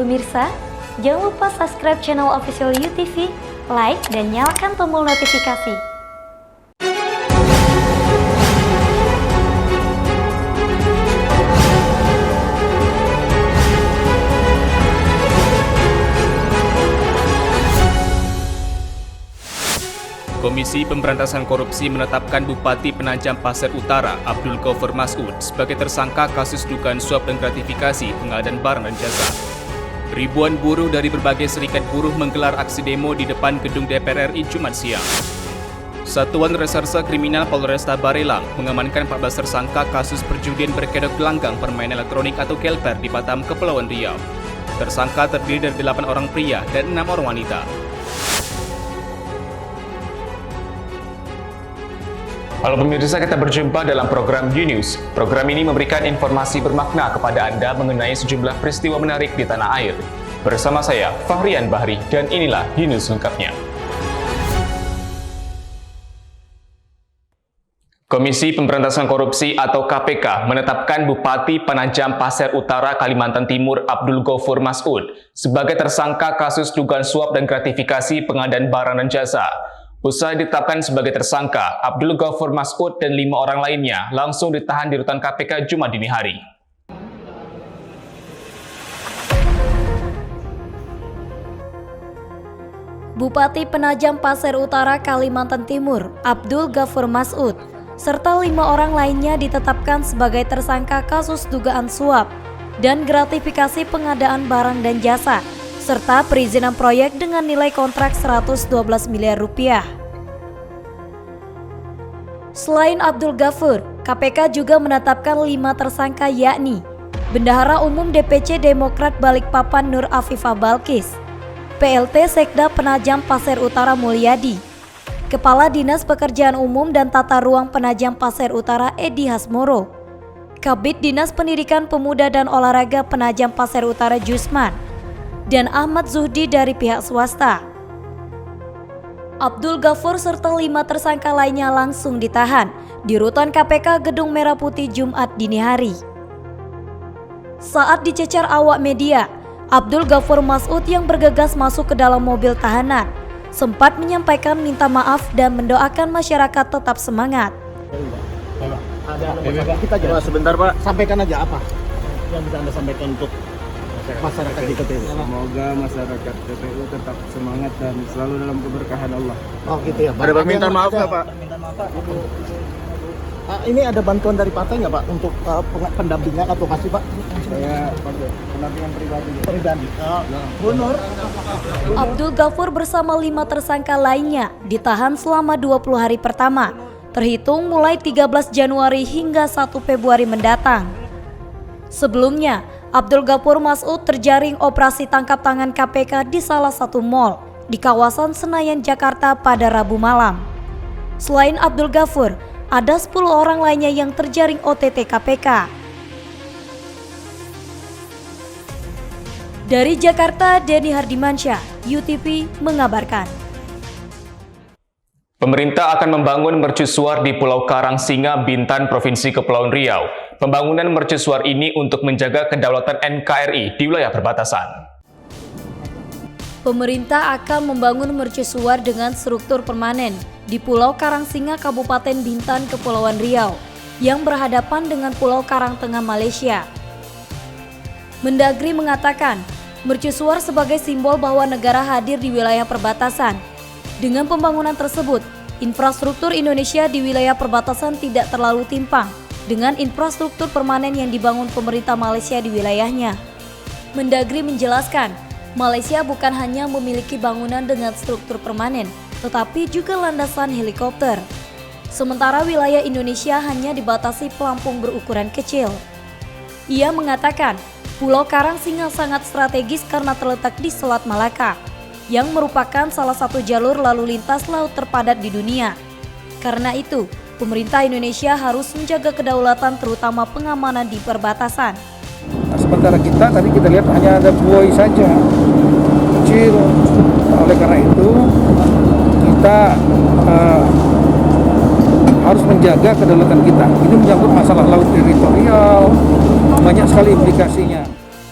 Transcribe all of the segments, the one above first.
Pemirsa, jangan lupa subscribe channel official UTV, like, dan nyalakan tombol notifikasi. Komisi Pemberantasan Korupsi menetapkan Bupati Penajam Pasir Utara Abdul Ghaffur Mas'ud sebagai tersangka kasus dugaan suap dan gratifikasi pengadaan barang dan jasa. Ribuan buruh dari berbagai serikat buruh menggelar aksi demo di depan gedung DPR RI Jumat siang. Satuan Reserse Kriminal Polresta Barelang mengamankan 14 tersangka kasus perjudian berkedok gelanggang permainan elektronik atau gelper di Batam, Kepulauan Riau. Tersangka terdiri dari 8 orang pria dan 6 orang wanita. Halo pemirsa, kita berjumpa dalam program U-News. Program ini memberikan informasi bermakna kepada Anda mengenai sejumlah peristiwa menarik di tanah air. Bersama saya, Fahrian Bahri, dan inilah U-News lengkapnya. Komisi Pemberantasan Korupsi atau KPK menetapkan Bupati Penajam Pasir Utara, Kalimantan Timur Abdul Ghaffur Mas'ud sebagai tersangka kasus dugaan suap dan gratifikasi pengadaan barang dan jasa. Usai ditetapkan sebagai tersangka, Abdul Ghaffur Mas'ud dan 5 orang lainnya langsung ditahan di rutan KPK Jumat dini hari. Bupati Penajam Pasir Utara, Kalimantan Timur Abdul Ghaffur Mas'ud serta 5 orang lainnya ditetapkan sebagai tersangka kasus dugaan suap dan gratifikasi pengadaan barang dan jasa serta perizinan proyek dengan nilai kontrak 112 miliar rupiah. Selain Abdul Ghaffur, KPK juga menetapkan 5 tersangka yakni Bendahara Umum DPC Demokrat Balikpapan Nur Afifah Balkis, PLT Sekda Penajam Pasir Utara Mulyadi, Kepala Dinas Pekerjaan Umum dan Tata Ruang Penajam Pasir Utara Edi Hasmoro, Kabid Dinas Pendidikan Pemuda dan Olahraga Penajam Pasir Utara Jusman, dan Ahmad Zuhdi dari pihak swasta. Abdul Ghaffur serta 5 tersangka lainnya langsung ditahan di rutan KPK Gedung Merah Putih Jumat dini hari. Saat dicecar awak media, Abdul Ghaffur Mas'ud yang bergegas masuk ke dalam mobil tahanan sempat menyampaikan minta maaf dan mendoakan masyarakat tetap semangat. Kita aja. Sebentar Pak. Sampaikan aja apa yang bisa Anda sampaikan untuk masyarakat di TPU. Semoga masyarakat TPU tetap semangat dan selalu dalam keberkahan Allah. Oh gitu ya. Ada permintaan maaf nggak Pak? Ini ada bantuan dari partai nggak Pak untuk pendampingan atau masih Pak? Saya pakai pendampingan pribadi. Pribadi. Bunur. Abdul Ghaffur bersama 5 tersangka lainnya ditahan selama 20 hari pertama, terhitung mulai 13 Januari hingga 1 Februari mendatang. Sebelumnya, Abdul Ghaffur Mas'ud terjaring operasi tangkap tangan KPK di salah satu mal di kawasan Senayan, Jakarta pada Rabu malam. Selain Abdul Ghaffur, ada 10 orang lainnya yang terjaring OTT KPK. Dari Jakarta, Denny Hardimansyah, UTV mengabarkan. Pemerintah akan membangun mercusuar di Pulau Karang Singa, Bintan, Provinsi Kepulauan Riau. Pembangunan mercusuar ini untuk menjaga kedaulatan NKRI di wilayah perbatasan. Pemerintah akan membangun mercusuar dengan struktur permanen di Pulau Karangsinga, Kabupaten Bintan, Kepulauan Riau, yang berhadapan dengan Pulau Karangtengah, Malaysia. Mendagri mengatakan, mercusuar sebagai simbol bahwa negara hadir di wilayah perbatasan. Dengan pembangunan tersebut, infrastruktur Indonesia di wilayah perbatasan tidak terlalu timpang dengan infrastruktur permanen yang dibangun pemerintah Malaysia di wilayahnya. Mendagri menjelaskan, Malaysia bukan hanya memiliki bangunan dengan struktur permanen, tetapi juga landasan helikopter. Sementara wilayah Indonesia hanya dibatasi pelampung berukuran kecil. Ia mengatakan, Pulau Karangsinga sangat strategis karena terletak di Selat Malaka, yang merupakan salah satu jalur lalu lintas laut terpadat di dunia. Karena itu, pemerintah Indonesia harus menjaga kedaulatan terutama pengamanan di perbatasan. Nah, sementara tadi kita lihat hanya ada buoy saja, kecil. Oleh karena itu, kita harus menjaga kedaulatan kita. Ini menyangkut masalah laut teritorial, banyak sekali implikasinya.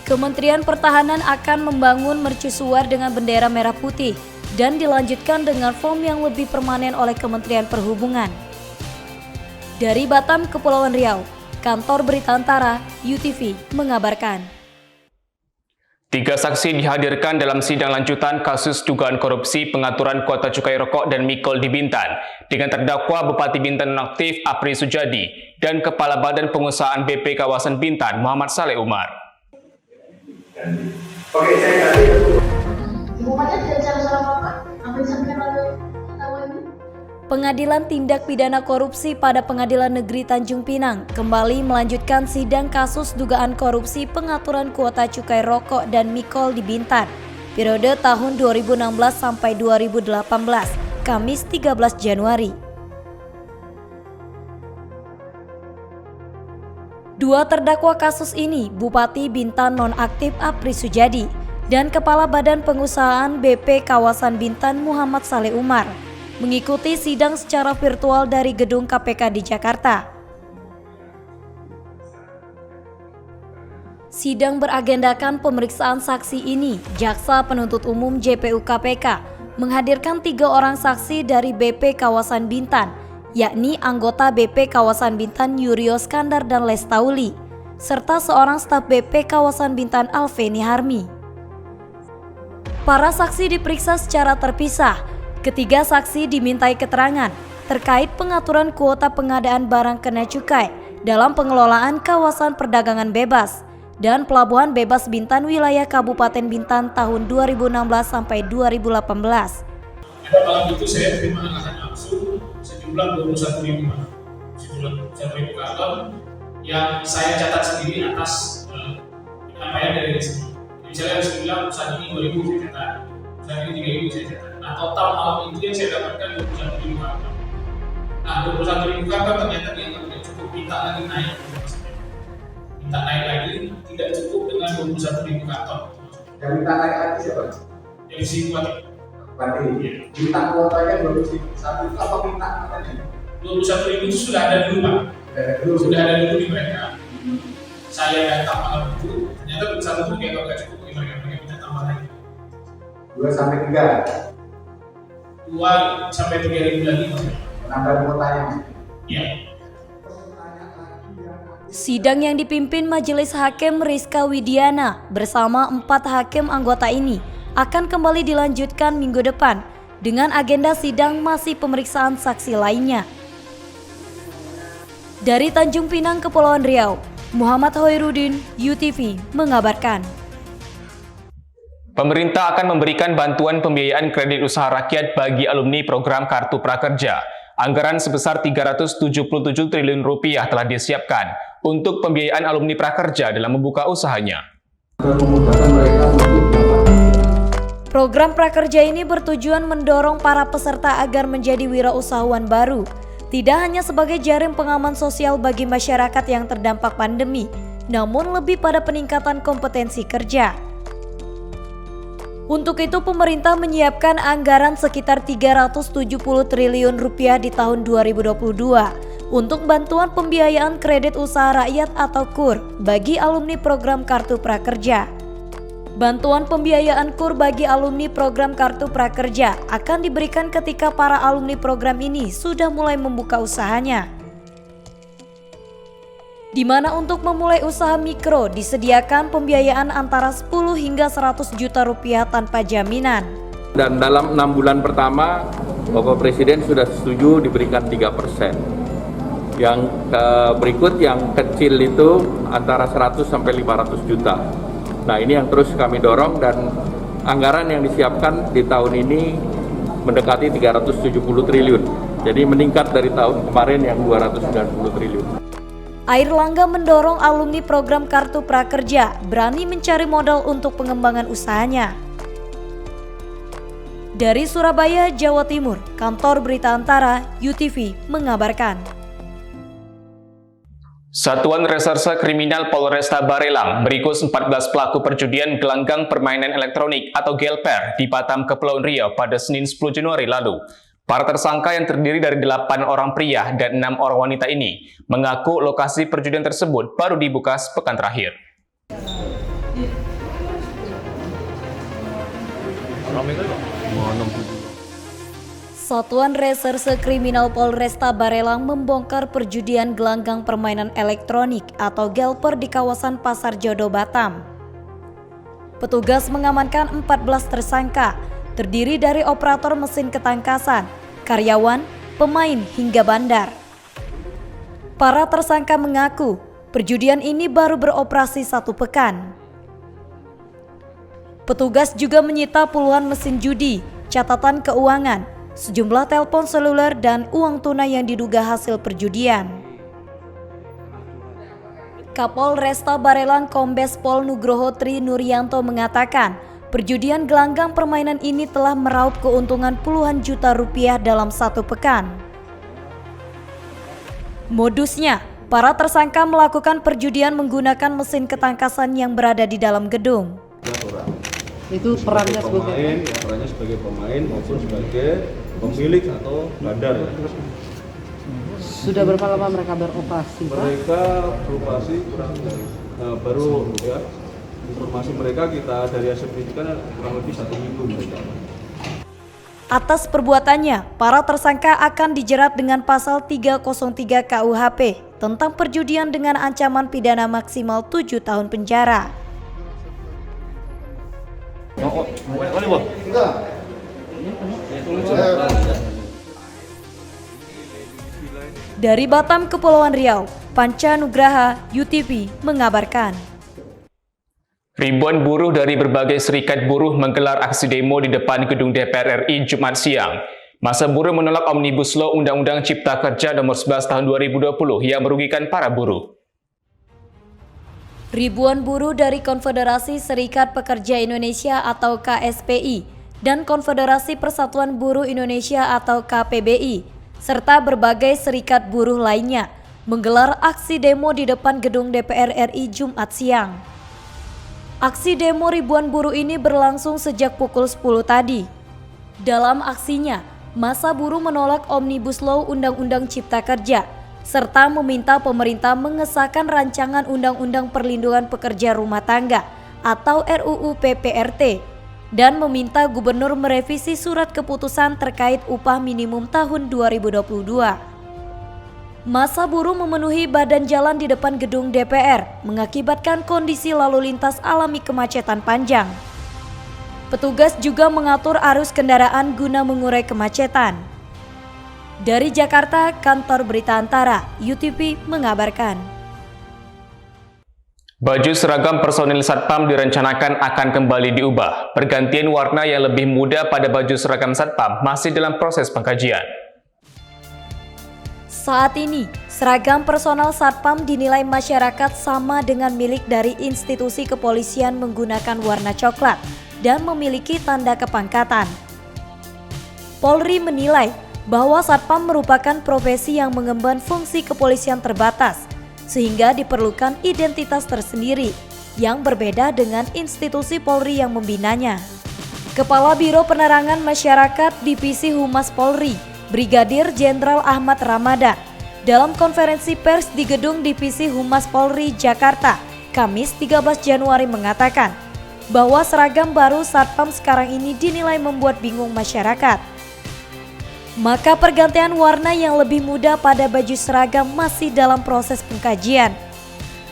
Kementerian Pertahanan akan membangun mercusuar dengan bendera merah putih dan dilanjutkan dengan form yang lebih permanen oleh Kementerian Perhubungan. Dari Batam, Kepulauan Riau, Kantor Berita Antara, UTV, mengabarkan. 3 saksi dihadirkan dalam sidang lanjutan kasus dugaan korupsi pengaturan kuota cukai rokok dan mikol di Bintan dengan terdakwa Bupati Bintan nonaktif Apri Sujadi dan Kepala Badan Pengusahaan BP Kawasan Bintan Muhammad Saleh Umar. Pengadilan Tindak Pidana Korupsi pada Pengadilan Negeri Tanjung Pinang kembali melanjutkan sidang kasus dugaan korupsi pengaturan kuota cukai rokok dan mikol di Bintan periode tahun 2016 sampai 2018, Kamis 13 Januari. 2 terdakwa kasus ini Bupati Bintan nonaktif Apri Sujadi dan Kepala Badan Pengusahaan BP Kawasan Bintan Muhammad Saleh Umar mengikuti sidang secara virtual dari gedung KPK di Jakarta. Sidang beragendakan pemeriksaan saksi ini. Jaksa Penuntut Umum JPU KPK menghadirkan 3 orang saksi dari BP Kawasan Bintan, yakni anggota BP Kawasan Bintan Yurio Skandar dan Lestauli, serta seorang staf BP Kawasan Bintan Alveni Harmi. Para saksi diperiksa secara terpisah. Ketiga saksi dimintai keterangan terkait pengaturan kuota pengadaan barang kena cukai dalam pengelolaan kawasan perdagangan bebas dan Pelabuhan Bebas Bintan wilayah Kabupaten Bintan tahun 2016 sampai 2018. Pada malam itu saya terima anggaran langsung sejumlah 21.000 karton yang saya catat sendiri atas penyampaian dari resmi. Misalnya Bismillah perusahaan ini 2.000 saya catat, perusahaan ini 3.000 saya catat. Nah, total malam itu yang saya dapatkan 21.000 karton. Nah, 21.000 karton ternyata dia tidak cukup, minta lagi naik. Minta naik lagi, tidak cukup dengan 21.000 karton. Yang minta naik lagi siapa? Dari si Bupati. Bupati. Minta kuotanya 21 itu apa minta katanya? 21.000 itu sudah ada dulu, Pak. Sudah ada dulu di mereka. Saya datang malam itu, ternyata 21 itu nggak cukup bagi mereka minta tambah lagi. 2 sampai 3. 2 sampai 3.000 lagi maksudnya. Penambahan kuotanya. Iya. Sidang yang dipimpin Majelis Hakim Rizka Widiana bersama 4 hakim anggota ini akan kembali dilanjutkan minggu depan dengan agenda sidang masih pemeriksaan saksi lainnya. Dari Tanjung Pinang, Kepulauan Riau, Muhammad Hoirudin, UTV, mengabarkan. Pemerintah akan memberikan bantuan pembiayaan kredit usaha rakyat bagi alumni program Kartu Prakerja. Anggaran sebesar Rp377 triliun telah disiapkan untuk pembiayaan alumni prakerja dalam membuka usahanya. Program prakerja ini bertujuan mendorong para peserta agar menjadi wirausahawan baru, tidak hanya sebagai jaring pengaman sosial bagi masyarakat yang terdampak pandemi, namun lebih pada peningkatan kompetensi kerja. Untuk itu pemerintah menyiapkan anggaran sekitar Rp370 triliun di tahun 2022 untuk bantuan pembiayaan kredit usaha rakyat atau KUR bagi alumni program Kartu Prakerja. Bantuan pembiayaan KUR bagi alumni program Kartu Prakerja akan diberikan ketika para alumni program ini sudah mulai membuka usahanya. Di mana untuk memulai usaha mikro disediakan pembiayaan antara 10 hingga 100 juta rupiah tanpa jaminan. Dan dalam 6 bulan pertama, Bapak Presiden sudah setuju diberikan 3%. Yang berikut yang kecil itu antara 100 sampai 500 juta. Nah, ini yang terus kami dorong dan anggaran yang disiapkan di tahun ini mendekati 370 triliun. Jadi meningkat dari tahun kemarin yang 290 triliun. Airlangga mendorong alumni program Kartu Prakerja berani mencari modal untuk pengembangan usahanya. Dari Surabaya, Jawa Timur, Kantor Berita Antara, UTV, mengabarkan. Satuan Reserse Kriminal Polresta Barelang meringkus 14 pelaku perjudian gelanggang permainan elektronik atau GELPER di Batam, Kepulauan Riau pada Senin 10 Januari lalu. Para tersangka yang terdiri dari 8 orang pria dan 6 orang wanita ini mengaku lokasi perjudian tersebut baru dibuka sepekan terakhir. Satuan Reserse Kriminal Polresta Barelang membongkar perjudian gelanggang permainan elektronik atau gelper di kawasan Pasar Jodo, Batam. Petugas mengamankan 14 tersangka, terdiri dari operator mesin ketangkasan, karyawan, pemain hingga bandar. Para tersangka mengaku perjudian ini baru beroperasi 1 pekan. Petugas juga menyita puluhan mesin judi, catatan keuangan, sejumlah telepon seluler dan uang tunai yang diduga hasil perjudian. Kapolresta Barelang Kombes Pol Nugroho Tri Nuryanto mengatakan, perjudian gelanggang permainan ini telah meraup keuntungan puluhan juta rupiah dalam 1 pekan. Modusnya, para tersangka melakukan perjudian menggunakan mesin ketangkasan yang berada di dalam gedung. Itu perannya sebagai pemain maupun sebagai pemilik atau bandar. Sudah berapa lama mereka beroperasi, Pak? Mereka beroperasi baru ya. Informasi mereka kita dari hasil penyidikan kurang lebih 1 minggu mereka. Atas perbuatannya, para tersangka akan dijerat dengan pasal 303 KUHP tentang perjudian dengan ancaman pidana maksimal 7 tahun penjara. Dari Batam, Kepulauan Riau, Panca Nugraha, UTV mengabarkan. Ribuan buruh dari berbagai serikat buruh menggelar aksi demo di depan gedung DPR RI Jumat siang. Masa buruh menolak Omnibus Law Undang-Undang Cipta Kerja Nomor 11 Tahun 2020 yang merugikan para buruh. Ribuan buruh dari Konfederasi Serikat Pekerja Indonesia atau KSPI dan Konfederasi Persatuan Buruh Indonesia atau KPBI serta berbagai serikat buruh lainnya menggelar aksi demo di depan gedung DPR RI Jumat siang. Aksi demo ribuan buruh ini berlangsung sejak pukul 10 tadi. Dalam aksinya, massa buruh menolak Omnibus Law Undang-Undang Cipta Kerja serta meminta pemerintah mengesahkan rancangan Undang-Undang Perlindungan Pekerja Rumah Tangga atau RUU PPRT dan meminta gubernur merevisi surat keputusan terkait upah minimum tahun 2022. Massa buruh memenuhi badan jalan di depan gedung DPR mengakibatkan kondisi lalu lintas alami kemacetan panjang. Petugas juga mengatur arus kendaraan guna mengurai kemacetan. Dari Jakarta, Kantor Berita Antara, UTV mengabarkan. Baju seragam personil Satpam direncanakan akan kembali diubah. Pergantian warna yang lebih muda pada baju seragam Satpam masih dalam proses pengkajian. Saat ini, seragam personal Satpam dinilai masyarakat sama dengan milik dari institusi kepolisian menggunakan warna coklat dan memiliki tanda kepangkatan. Polri menilai bahwa Satpam merupakan profesi yang mengemban fungsi kepolisian terbatas, sehingga diperlukan identitas tersendiri yang berbeda dengan institusi Polri yang membinanya. Kepala Biro Penerangan Masyarakat Divisi Humas Polri, Brigadir Jenderal Ahmad Ramadan, dalam konferensi pers di Gedung Divisi Humas Polri, Jakarta, Kamis 13 Januari mengatakan bahwa seragam baru Satpam sekarang ini dinilai membuat bingung masyarakat. Maka pergantian warna yang lebih muda pada baju seragam masih dalam proses pengkajian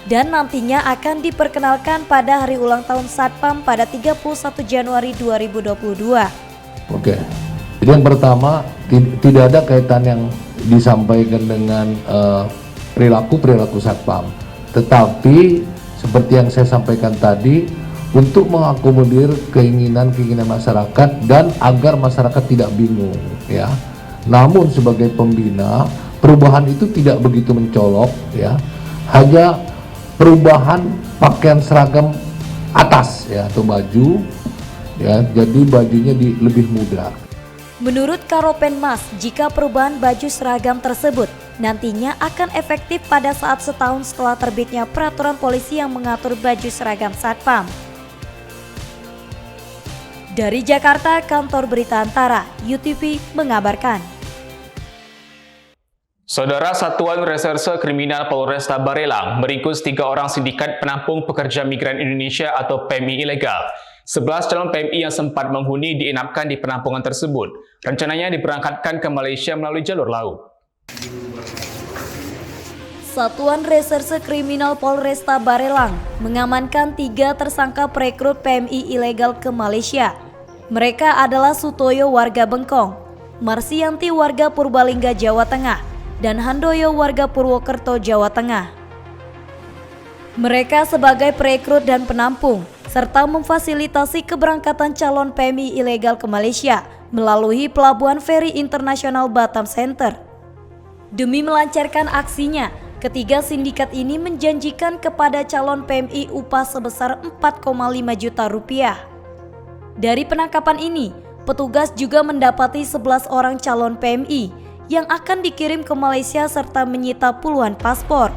dan nantinya akan diperkenalkan pada hari ulang tahun Satpam pada 31 Januari 2022. Oke. Jadi yang pertama, tidak ada kaitan yang disampaikan dengan perilaku Satpam. Tetapi seperti yang saya sampaikan tadi, untuk mengakomodir keinginan masyarakat dan agar masyarakat tidak bingung, ya. Namun sebagai pembina, perubahan itu tidak begitu mencolok, ya. Hanya perubahan pakaian seragam atas, ya, atau baju, ya. Jadi bajunya lebih muda. Menurut Karopenmas, jika perubahan baju seragam tersebut nantinya akan efektif pada saat setahun setelah terbitnya peraturan polisi yang mengatur baju seragam Satpam. Dari Jakarta, Kantor Berita Antara, UTV mengabarkan. Saudara Satuan Reserse Kriminal Polresta Barelang meringkus 3 orang sindikat penampung pekerja migran Indonesia atau PMI ilegal. 11 calon PMI yang sempat menghuni diinapkan di penampungan tersebut. Rencananya diberangkatkan ke Malaysia melalui jalur laut. Satuan Reserse Kriminal Polresta Barelang mengamankan 3 tersangka perekrut PMI ilegal ke Malaysia. Mereka adalah Sutoyo warga Bengkong, Marsianti warga Purbalingga Jawa Tengah, dan Handoyo warga Purwokerto Jawa Tengah. Mereka sebagai perekrut dan penampung, serta memfasilitasi keberangkatan calon PMI ilegal ke Malaysia melalui Pelabuhan Feri Internasional Batam Center. Demi melancarkan aksinya, ketiga sindikat ini menjanjikan kepada calon PMI upah sebesar 4,5 juta rupiah. Dari penangkapan ini, petugas juga mendapati 11 orang calon PMI yang akan dikirim ke Malaysia serta menyita puluhan paspor,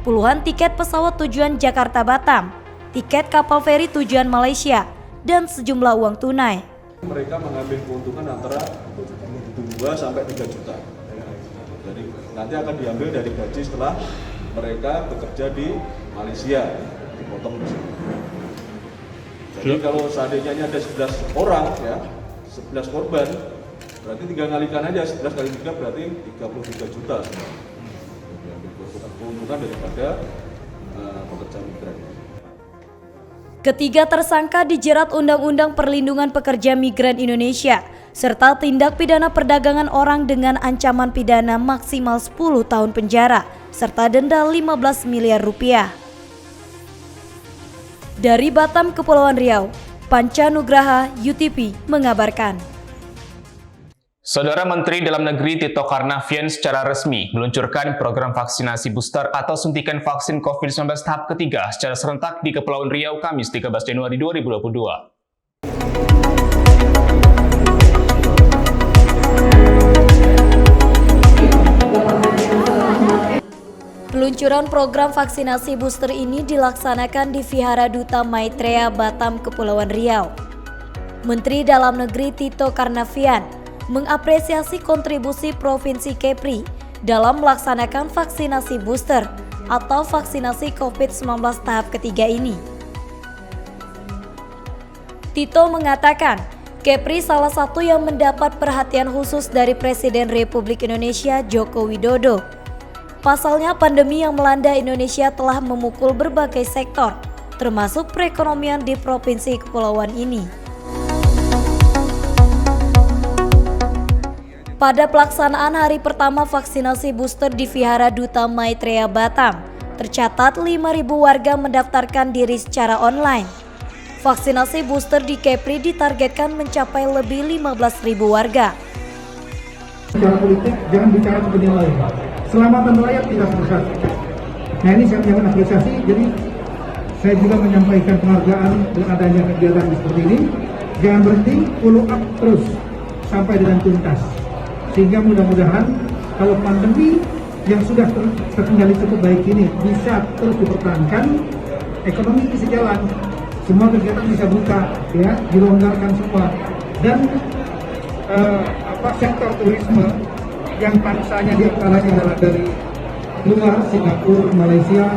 puluhan tiket pesawat tujuan Jakarta-Batam, tiket kapal feri tujuan Malaysia, dan sejumlah uang tunai. Mereka mengambil keuntungan antara 2 sampai 3 juta. Jadi nanti akan diambil dari gaji setelah mereka bekerja di Malaysia, dipotong di sini. Jadi kalau seandainya ada 11 orang ya, 11 korban, berarti tinggal ngalikan aja 11 kali 3 berarti 33 juta. Keuntungan daripada pekerja migran. Ketiga tersangka dijerat Undang-Undang Perlindungan Pekerja Migran Indonesia serta tindak pidana perdagangan orang dengan ancaman pidana maksimal 10 tahun penjara serta denda 15 miliar rupiah. Dari Batam, Kepulauan Riau, Panca Nugraha, UTP mengabarkan. Saudara Menteri Dalam Negeri Tito Karnavian secara resmi meluncurkan program vaksinasi booster atau suntikan vaksin COVID-19 tahap ketiga secara serentak di Kepulauan Riau Kamis 13 Januari 2022. Peluncuran program vaksinasi booster ini dilaksanakan di Vihara Duta Maitreya Batam, Kepulauan Riau. Menteri Dalam Negeri Tito Karnavian mengapresiasi kontribusi Provinsi Kepri dalam melaksanakan vaksinasi booster atau vaksinasi COVID-19 tahap ketiga ini. Tito mengatakan, Kepri salah satu yang mendapat perhatian khusus dari Presiden Republik Indonesia Joko Widodo. Pasalnya pandemi yang melanda Indonesia telah memukul berbagai sektor, termasuk perekonomian di Provinsi Kepulauan ini. Pada pelaksanaan hari pertama vaksinasi booster di Vihara Duta Maitreya Batam, tercatat 5.000 warga mendaftarkan diri secara online. Vaksinasi booster di Kepri ditargetkan mencapai lebih 15.000 warga. Secara politik jangan bicara kepentingan lain. Selamatan rakyat tidak selesai. Nah ini saya menyampaikan apresiasi, jadi saya juga menyampaikan penghargaan dengan adanya kegiatan seperti ini. Jangan berhenti, follow up terus sampai dengan tuntas. Sehingga mudah-mudahan kalau pandemi yang sudah terkendali cukup baik ini bisa terus dipertahankan, ekonomi bisa jalan, semua kegiatan bisa buka, ya, dilonggarkan semua, dan sektor turisme yang pangsanya diantaranya adalah dari luar Singapura, Malaysia,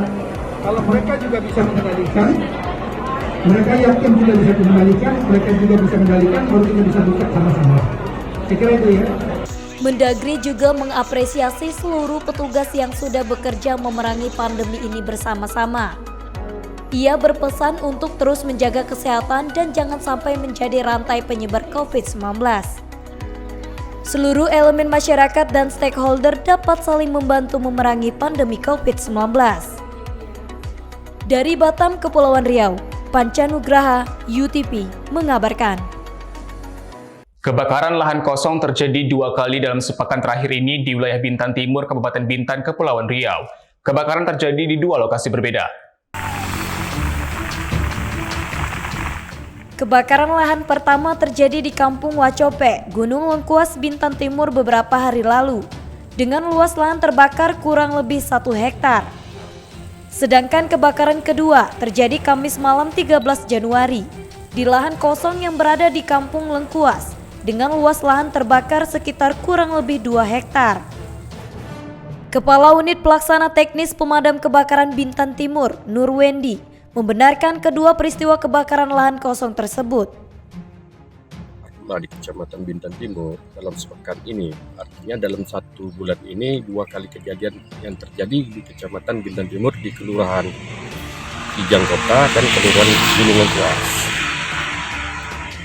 kalau mereka juga bisa mengendalikan, mereka yakin juga bisa mengendalikan, mereka juga bisa mengendalikan, baru kita bisa buka sama-sama. Saya kira itu ya. Mendagri juga mengapresiasi seluruh petugas yang sudah bekerja memerangi pandemi ini bersama-sama. Ia berpesan untuk terus menjaga kesehatan dan jangan sampai menjadi rantai penyebar COVID-19. Seluruh elemen masyarakat dan stakeholder dapat saling membantu memerangi pandemi COVID-19. Dari Batam, Kepulauan Riau, Panca Nugraha, UTP mengabarkan. Kebakaran lahan kosong terjadi 2 kali dalam sepekan terakhir ini di wilayah Bintan Timur, Kabupaten Bintan, Kepulauan Riau. Kebakaran terjadi di 2 lokasi berbeda. Kebakaran lahan pertama terjadi di Kampung Wacope, Gunung Lengkuas, Bintan Timur beberapa hari lalu, dengan luas lahan terbakar kurang lebih 1 hektar. Sedangkan kebakaran kedua terjadi Kamis malam 13 Januari, di lahan kosong yang berada di Kampung Lengkuas, dengan luas lahan terbakar sekitar kurang lebih 2 hektar. Kepala Unit Pelaksana Teknis Pemadam Kebakaran Bintan Timur, Nur Wendy, membenarkan kedua peristiwa kebakaran lahan kosong tersebut. Di Kecamatan Bintan Timur dalam sepekan ini, artinya dalam 1 bulan ini 2 kali kejadian yang terjadi di Kecamatan Bintan Timur di Kelurahan Kijang Kota dan Kelurahan Gunung Lengkuas.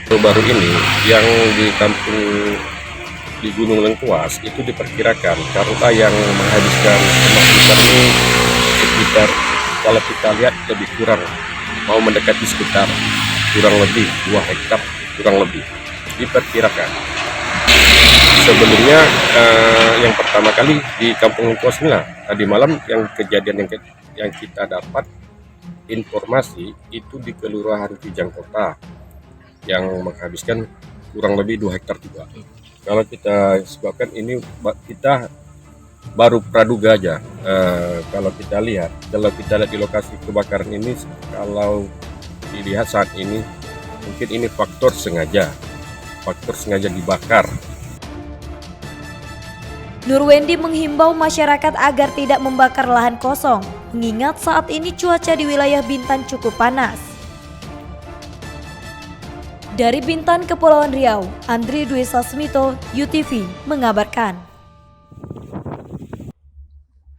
Baru ini yang di kampung di Gunung Lengkuas itu diperkirakan karena yang menghabiskan pemasukan ini sekitar, kalau kita lihat lebih kurang, mau mendekati sekitar kurang lebih 2 hektar kurang lebih diperkirakan. Sebelumnya yang pertama kali di Kampung Lengkuas ini tadi malam yang kejadian yang kita dapat informasi itu di Kelurahan Kijang Kota yang menghabiskan kurang lebih 2 hektar juga. Kalau kita sebabkan ini kita baru praduga aja. Kalau kita lihat di lokasi kebakaran ini, kalau dilihat saat ini mungkin ini faktor sengaja dibakar. Nurwendi menghimbau masyarakat agar tidak membakar lahan kosong, mengingat saat ini cuaca di wilayah Bintan cukup panas. Dari Bintan, Kepulauan Riau, Andri Dwi Sasmito, UTV mengabarkan.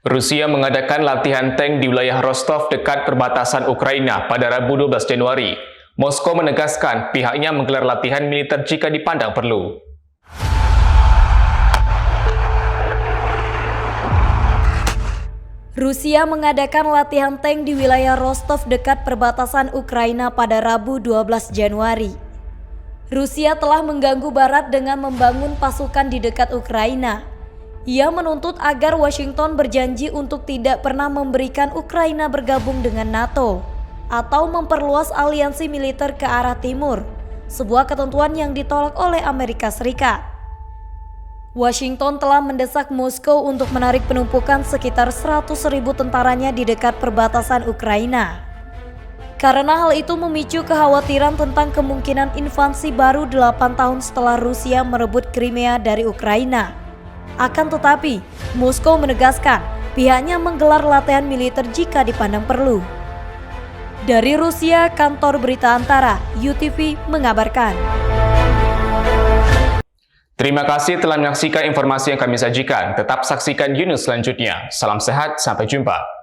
Rusia mengadakan latihan tank di wilayah Rostov dekat perbatasan Ukraina pada Rabu 12 Januari. Moskow menegaskan pihaknya menggelar latihan militer jika dipandang perlu. Rusia mengadakan latihan tank di wilayah Rostov dekat perbatasan Ukraina pada Rabu 12 Januari. Rusia telah mengganggu Barat dengan membangun pasukan di dekat Ukraina. Ia menuntut agar Washington berjanji untuk tidak pernah memberikan Ukraina bergabung dengan NATO atau memperluas aliansi militer ke arah timur, sebuah ketentuan yang ditolak oleh Amerika Serikat. Washington telah mendesak Moskow untuk menarik penumpukan sekitar 100.000 tentaranya di dekat perbatasan Ukraina. Karena hal itu memicu kekhawatiran tentang kemungkinan invasi baru 8 tahun setelah Rusia merebut Crimea dari Ukraina. Akan tetapi, Moskow menegaskan pihaknya menggelar latihan militer jika dipandang perlu. Dari Rusia, Kantor Berita Antara, UTV mengabarkan. Terima kasih telah menyaksikan informasi yang kami sajikan. Tetap saksikan Yunus selanjutnya. Salam sehat, sampai jumpa.